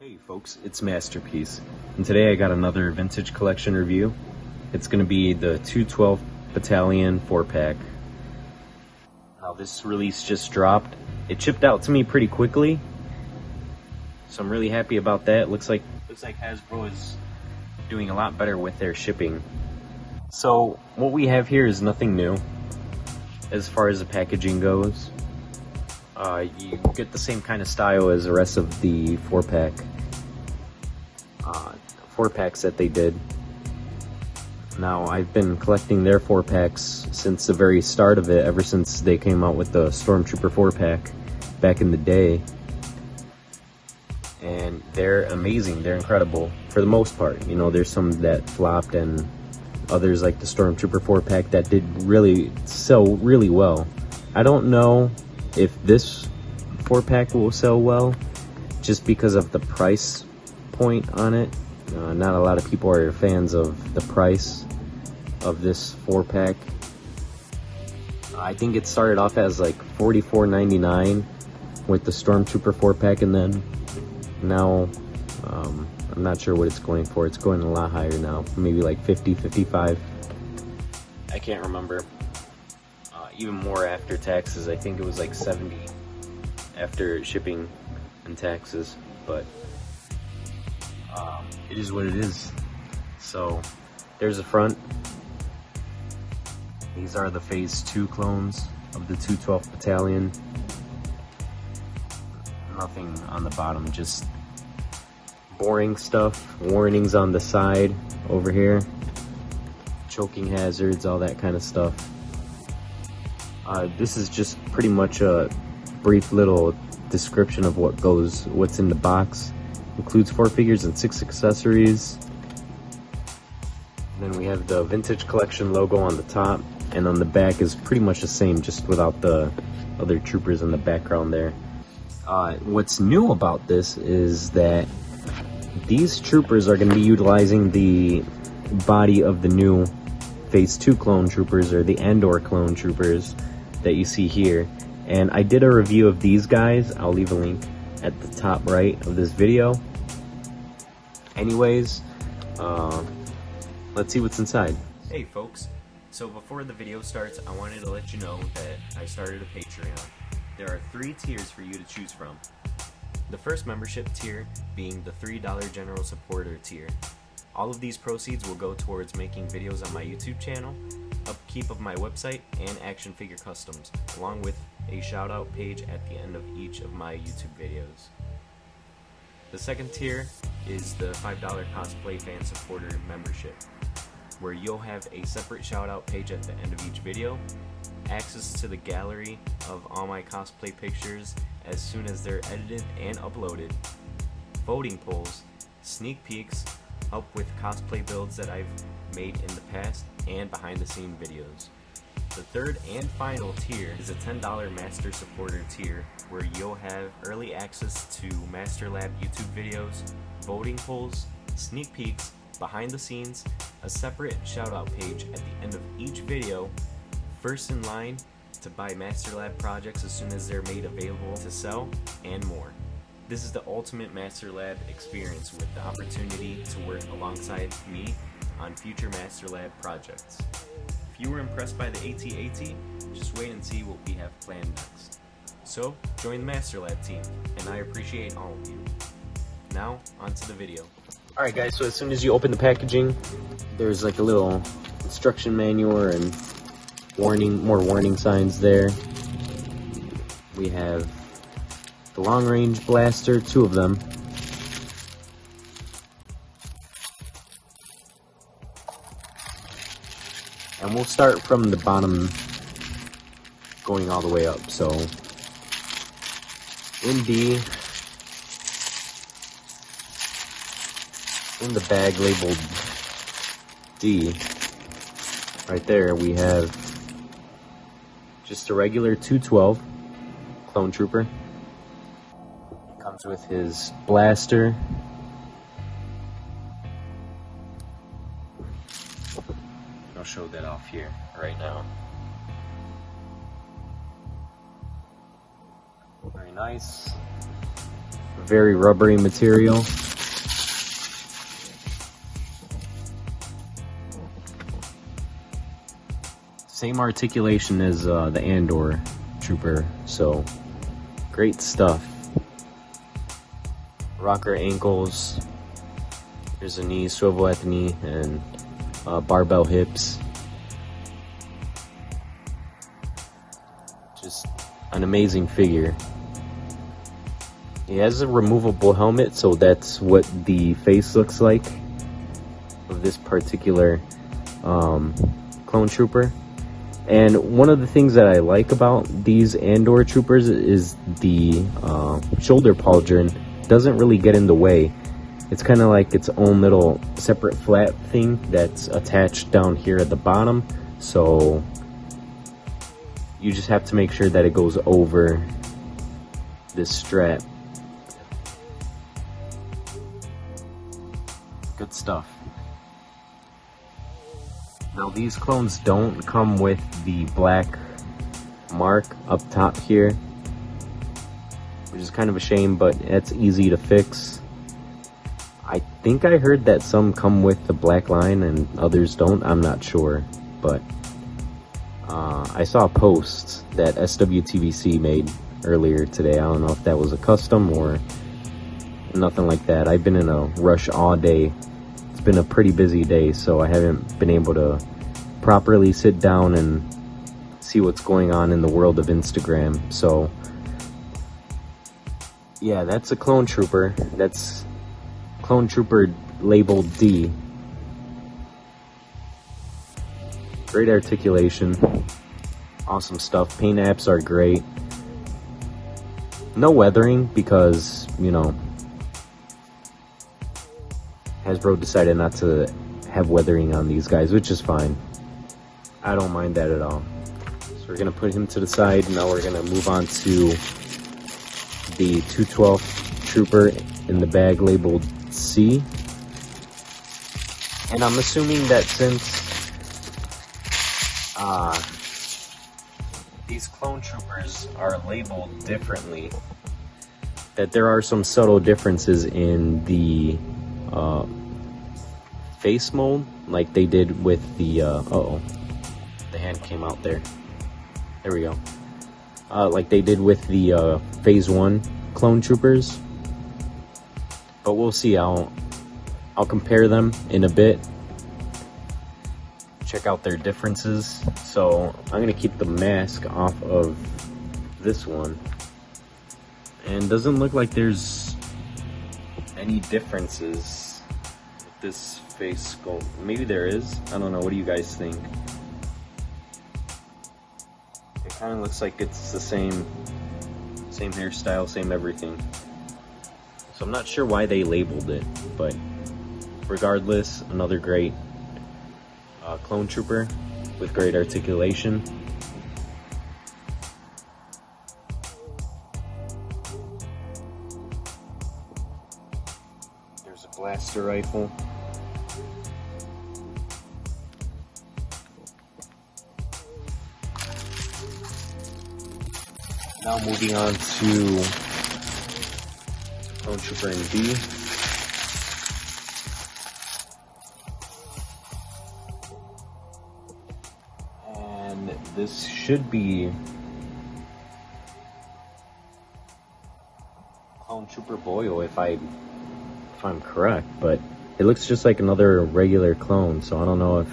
Hey folks, it's Masterpiece, and today I got another vintage collection review. It's going to be the 212 Battalion 4-pack. Now this release just dropped. It shipped out to me pretty quickly, so I'm really happy about that. Looks like Hasbro is doing a lot better with their shipping. So what we have here is nothing new as far as the packaging goes. You get the same kind of style as the rest of the 4-packs that they did. Now, I've been collecting their 4-packs since the very start of it, ever since they came out with the Stormtrooper 4-pack back in the day. And they're amazing, they're incredible for the most part. You know, there's some that flopped and others like the Stormtrooper 4-pack that did really sell really well. I don't know if this 4-pack will sell well just because of the price point on it. Not a lot of people are fans of the price of this 4-pack. I think it started off as like $44.99 with the Stormtrooper 4-pack, and then now I'm not sure what it's going for. It's going a lot higher now, maybe like 50, 55. I can't remember. Even more after taxes. I think it was like 70 after shipping and taxes, but it is what it is. So there's the front. These are the Phase 2 clones of the 212th Battalion. Nothing on the bottom, just boring stuff. Warnings on the side over here. Choking hazards, all that kind of stuff. This is just pretty much a brief little description of what's in the box. Includes 4 figures and 6 accessories. And then we have the Vintage Collection logo on the top, and on the back is pretty much the same, just without the other troopers in the background there. What's new about this is that these troopers are going to be utilizing the body of the new Phase 2 clone troopers, or the Andor clone troopers that you see here. And I did a review of these guys. I'll leave a link at the top right of this video. Anyways, let's see what's inside. Hey folks, so before the video starts, I wanted to let you know that I started a Patreon. There are 3 tiers for you to choose from. The first membership tier being the $3 General Supporter tier. All of these proceeds will go towards making videos on my YouTube channel, upkeep of my website, and action figure customs, along with a shout out page at the end of each of my YouTube videos. The second tier is the $5 Cosplay Fan Supporter membership, where you'll have a separate shout out page at the end of each video, access to the gallery of all my cosplay pictures as soon as they're edited and uploaded, voting polls, sneak peeks, help with cosplay builds that I've made in the past, and behind the scene videos. The third and final tier is a $10 Master Supporter tier, where you'll have early access to MASTERLAB YouTube videos, voting polls, sneak peeks, behind the scenes, a separate shout out page at the end of each video, first in line to buy MASTERLAB projects as soon as they're made available to sell, and more. This is the ultimate MASTERLAB experience, with the opportunity to work alongside me on future MASTERLAB projects. If you were impressed by the AT-AT, just wait and see what we have planned next. So, join the MASTERLAB team, and I appreciate all of you. Now, on to the video. Alright guys, so as soon as you open the packaging, there's like a little instruction manual and more warning signs there. We have the long-range blaster, 2 of them. And we'll start from the bottom going all the way up. So in the bag labeled D, right there, we have just a regular 212 clone trooper. Comes with his blaster. I'll show that off here right now. Very nice. very rubbery material. Same articulation as the Andor trooper, so great stuff. Rocker ankles, there's a knee, swivel at the knee, and barbell hips. Just an amazing figure. He has a removable helmet, so that's what the face looks like of this particular clone trooper. And one of the things that I like about these Andor troopers is the shoulder pauldron doesn't really get in the way. It's kind of like its own little separate flap thing that's attached down here at the bottom, so you just have to make sure that it goes over this strap. Good stuff. Now these clones don't come with the black mark up top here, which is kind of a shame, but it's easy to fix. I think I heard that some come with the black line and others don't. I'm not sure, but I saw a post that SWTVC made earlier today. I don't know if that was a custom or nothing like that. I've been in a rush all day. It's been a pretty busy day, so I haven't been able to properly sit down and see what's going on in the world of Instagram. So yeah, that's a clone trooper. That's clone trooper labeled D. Great articulation, awesome stuff. Paint apps are great. No weathering because, you know, Hasbro decided not to have weathering on these guys, which is fine. I don't mind that at all. So we're gonna put him to the side. Now we're gonna move on to the 212 trooper in the bag labeled C. And I'm assuming that since these clone troopers are labeled differently, that there are some subtle differences in the face mold, like they did with the uh-oh, the hand came out there. There we go. Like they did with the Phase 1 clone troopers. But we'll see. I'll compare them in a bit. Check out their differences. So I'm gonna keep the mask off of this one. And doesn't look like there's any differences with this face sculpt. Maybe there is. I don't know. What do you guys think? It kind of looks like it's the same hairstyle, same everything. So I'm not sure why they labeled it, but regardless, another great clone trooper with great articulation. There's a blaster rifle. Now moving on to clone trooper in D. And this should be clone trooper Boyle if I'm correct, but it looks just like another regular clone, so I don't know if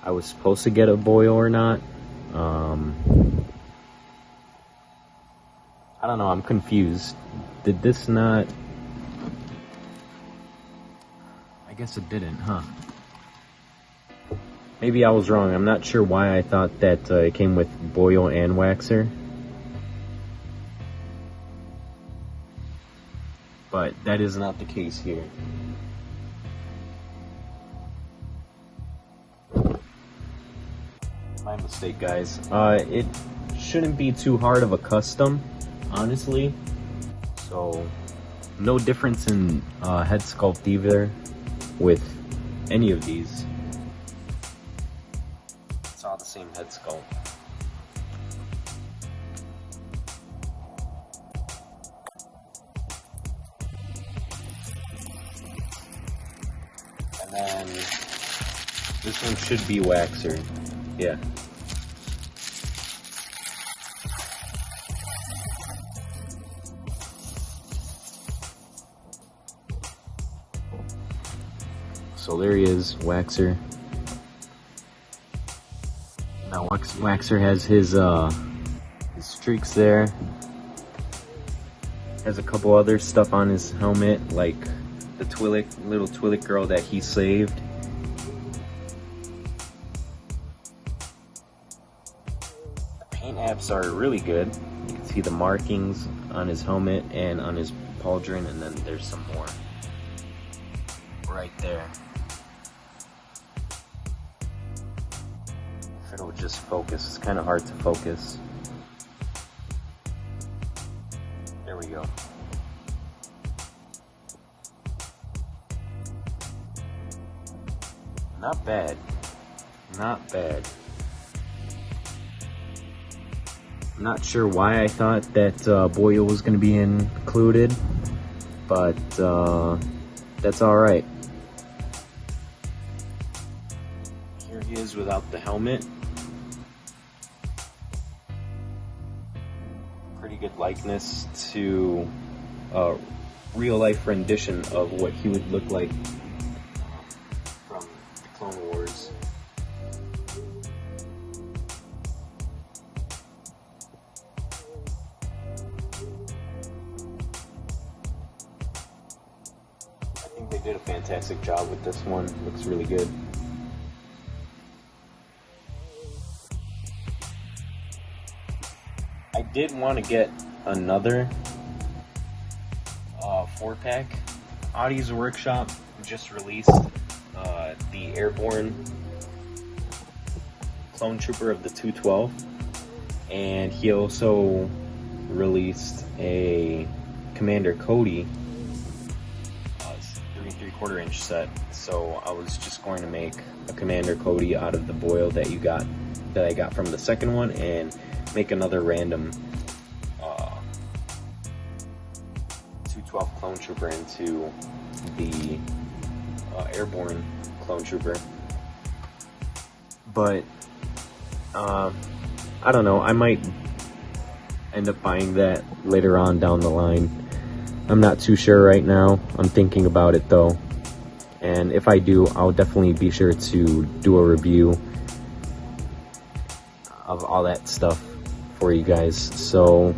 I was supposed to get a Boyle or not. I don't know, I'm confused. Did this not... I guess it didn't, huh? Maybe I was wrong. I'm not sure why I thought that it came with Boyle and Waxer. But that is not the case here. My mistake, guys. It shouldn't be too hard of a custom, honestly. So, no difference in head sculpt either with any of these. It's all the same head sculpt. then this one should be waxer. Yeah. So there he is, waxer. Now waxer has his streaks there. Has a couple other stuff on his helmet, like the little Twi'lek girl that he saved. The paint apps are really good. You can see the markings on his helmet and on his pauldron, and then there's some more right there. If it'll just focus, it's kind of hard to focus. There we go. Not bad. Not bad. I'm not sure why I thought that Boyle was going to be included, but that's alright. Here he is without the helmet. Pretty good likeness to a real life rendition of what he would look like from the Clone Wars. I think they did a fantastic job with this one. Looks really good. I did want to get another 4-pack. Audie's Workshop just released the Airborne Clone Trooper of the 212, and he also released a Commander Cody 3 3/4 inch set. So I was just going to make a Commander Cody out of the Boyle that I got from the second one, and make another random 212 Clone Trooper into the Airborne Clone Trooper. But I don't know, I might end up buying that later on down the line. I'm not too sure right now. I'm thinking about it though, and if I do, I'll definitely be sure to do a review of all that stuff for you guys. So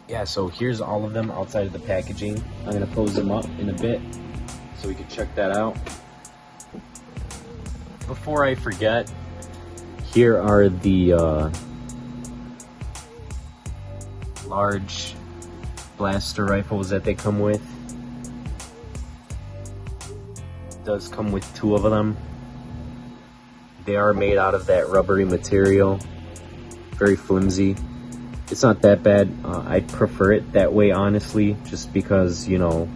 yeah, so here's all of them outside of the packaging. I'm gonna pose them up in a bit so we can check that out. Before I forget, here are the large blaster rifles that they come with. It does come with 2 of them. They are made out of that rubbery material, very flimsy. It's not that bad. I prefer it that way, honestly, just because, you know,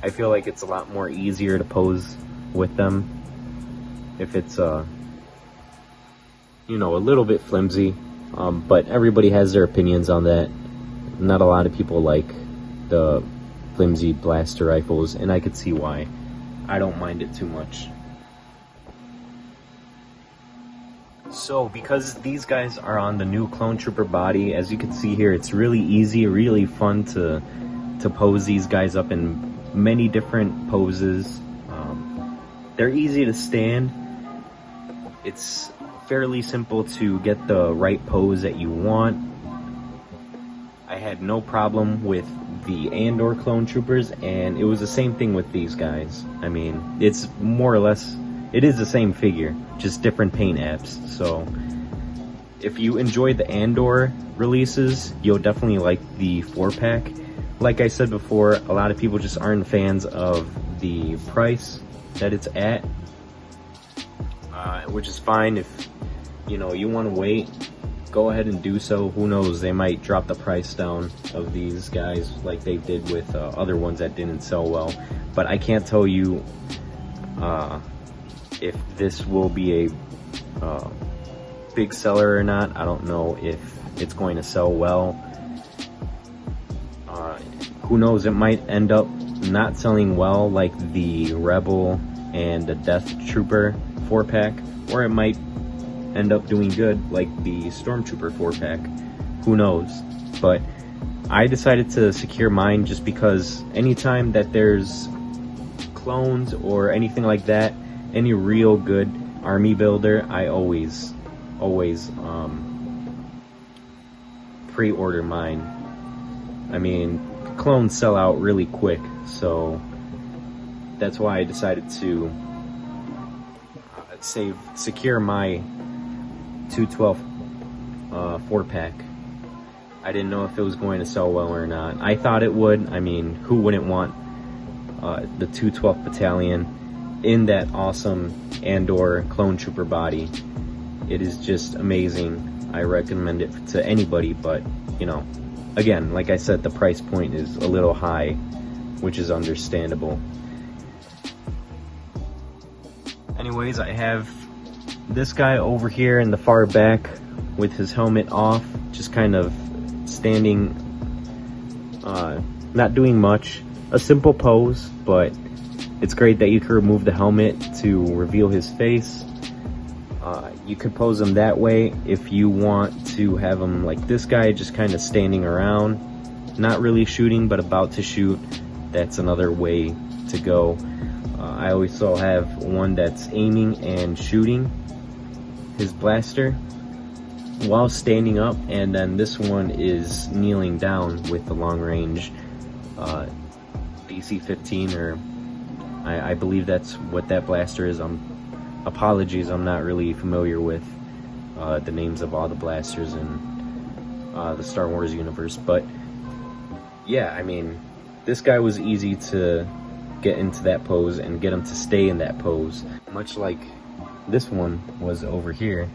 I feel like it's a lot more easier to pose with them if it's, you know, a little bit flimsy. But everybody has their opinions on that. Not a lot of people like the flimsy blaster rifles, and I could see why. I don't mind it too much. So because these guys are on the new Clone Trooper body, as you can see here, it's really easy, really fun to pose these guys up in many different poses. They're easy to stand. It's fairly simple to get the right pose that you want. I had no problem with the Andor Clone Troopers, and it was the same thing with these guys. I mean, it's more or less, it is the same figure, just different paint apps. So if you enjoyed the Andor releases, you'll definitely like the 4-pack. Like I said before, a lot of people just aren't fans of the price that it's at, which is fine. If you know you want to wait, go ahead and do so. Who knows, they might drop the price down of these guys like they did with other ones that didn't sell well. But I can't tell you if this will be a big seller or not. I don't know if it's going to sell well. Who knows, it might end up not selling well like the Rebel and the Death Trooper 4-pack, or it might end up doing good like the Stormtrooper 4-pack. Who knows? But I decided to secure mine just because anytime that there's clones or anything like that, any real good army builder, I always pre-order mine. I mean, clones sell out really quick, so that's why I decided to secure my 212 4-pack. I didn't know if it was going to sell well or not. I thought it would. I mean, who wouldn't want the 212th Battalion in that awesome Andor clone trooper body? It is just amazing. I recommend it to anybody, but you know, again, like I said, the price point is a little high, which is understandable. Anyways, I have this guy over here in the far back with his helmet off, just kind of standing, not doing much. A simple pose, but it's great that you can remove the helmet to reveal his face. You could pose him that way if you want to have him like this guy, just kind of standing around, not really shooting, but about to shoot. That's another way to go. I also have one that's aiming and shooting his blaster while standing up, and then this one is kneeling down with the long range DC-15, or I believe that's what that blaster is. Apologies, I'm not really familiar with the names of all the blasters in the Star Wars universe, but yeah, I mean, this guy was easy to get into that pose and get him to stay in that pose, much like this one was over here.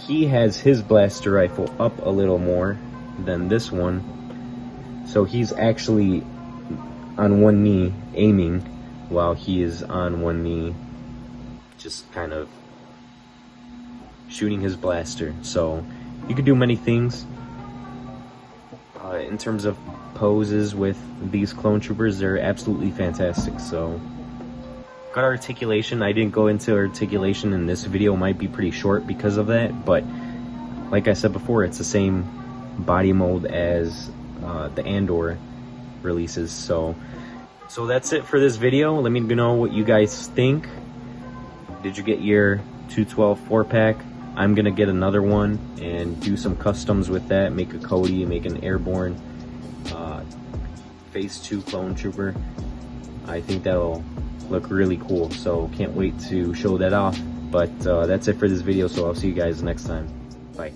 He has his blaster rifle up a little more than this one, so he's actually on one knee aiming while he is on one knee just kind of shooting his blaster. So you could do many things in terms of poses with these clone troopers. They're absolutely fantastic. So got articulation. I didn't go into articulation in this video. It might be pretty short because of that, but like I said before, it's the same body mold as the Andor releases. So that's it for this video. Let me know what you guys think. Did you get your 212 4-pack? I'm gonna get another one and do some customs with that, make a Cody, make an airborne Phase 2 clone trooper. I think that'll look really cool, so can't wait to show that off. But that's it for this video, so I'll see you guys next time. Bye.